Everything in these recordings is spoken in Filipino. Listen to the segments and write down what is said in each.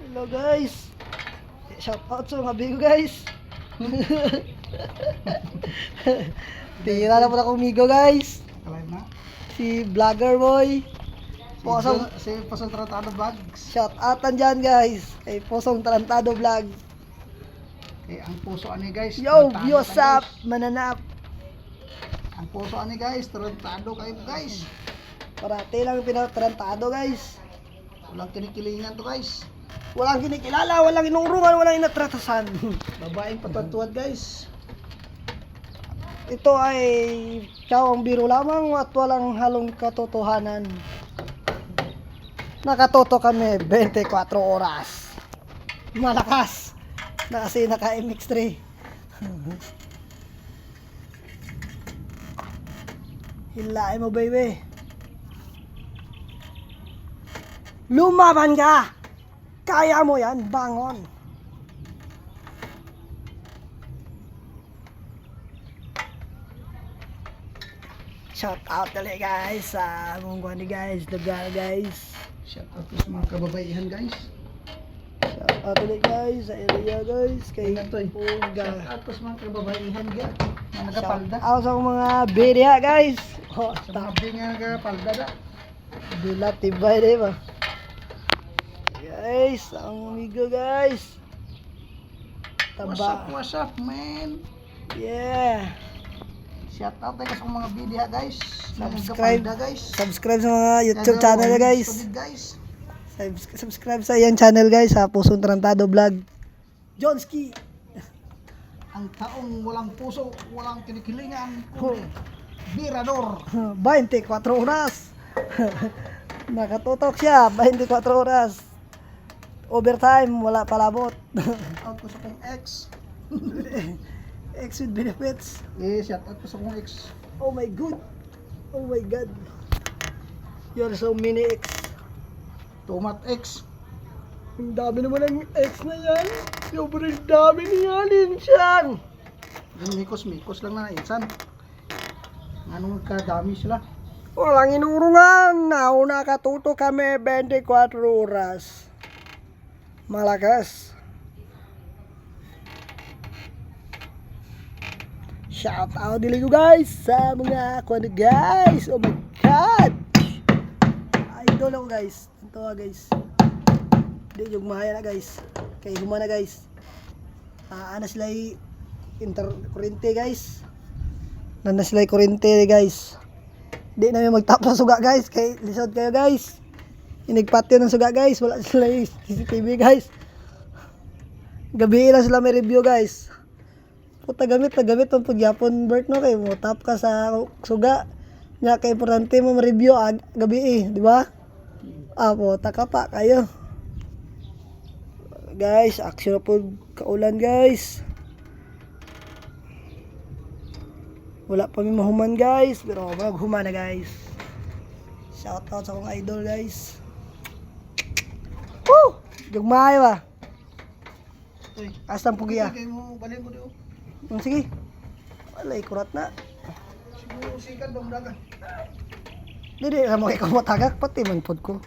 Hello guys. Shout out sa mga bigo guys. Tira na po na kumigo guys. Kalay na. Si Vlogger Boy. Posong, Si Posong Tratado Vlogs. shout outan dyan guys. Kay Posong Tarantado Vlog. Kay ang puso ani guys. Yo, tarantado what's ka, up? Mananap. Ang puso ani guys, tarantado kayo guys. Parati lang pinatarantado guys. Walang kinikilingan to guys. Walang kinikilala, walang inurungan, walang inatratasan. Babaeng patatuad guys. Ito ay tsawang biro lamang at walang halong katotohanan. Nakatoto kami 24 oras. Malakas. Na kasi naka MX3. Hilain mo baby. Lumaban ka! Kaya mo yan, bangon! Shout out talaga guys sa mungguan ni guys, lugar guys. Shout out to sa mga kababaihan guys. Shout out talaga guys sa area guys. Kay Tingnan to eh. Shout Pungga. out to sa mga kababaihan guys. Mga Shout nagapalda. out sa mga beria guys. Oh, Sa mga binga nagapalda da. Dilat tibay di ba? Guys, ang amigo guys. Taba. What's up man? Yeah. Shout out tayo sa mga bidya guys. Subscribe. Nagapalda guys. Subscribe sa mga YouTube channel niya guys. guys. Subscribe sa iyang channel guys sa Pusong Tarantado Vlog. Jonski. Ang taong walang puso, walang kinikilingan, kundi birador. 24 oras. Nakatutok siya 24 oras. Overtime wala palabot. Out ko sa kong ex. Ex with benefits. Shout out ko sa kong ex. Oh my god. Oh my god. You're so many ex. Tomat ex. Ang dami naman ng ex na yan. Sobrang dami niya, Linsan. Yung mikos lang na insan. Anong kadami sila? Walang inurungan. Nakatuto kami 24 oras. Malakas. Shout out dili ko guys sa mga kuwan guys. Oh my god. Idol ako guys. Ito guys. Di yung mahaya na guys. Kay humana guys. Ana sila kurente guys. Nana sila kurente guys. Di na may magtapos suga guys. Kay lisod kayo guys. Inigpatyo ng suga guys. Wala sila CCTV guys. Gabi lang sila may review guys. Puta gamit ang pagyapon Bert no kay mo tap ka sa suga. Nya kay importante mo ma-review gabi di ba? Apo taka pa kayo. Guys, action po kaulan guys. Wala pa mi mahuman guys, pero maghuman na guys. Shout out sa akong idol guys. Woo! Jugmay ba? Uy, Asam pugiya. kay mo balhin mo diyo. Sige. Wala ikurat na. Siguro sikat bang dagan. Dili ra mo kay kumatagak pati man pod ko.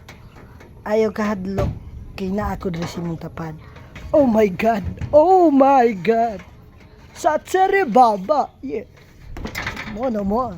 Ayaw ka hadlok kay na ako diri si mong tapad. Oh my god. Oh my god. Sa tsere baba. Yeah. Mo.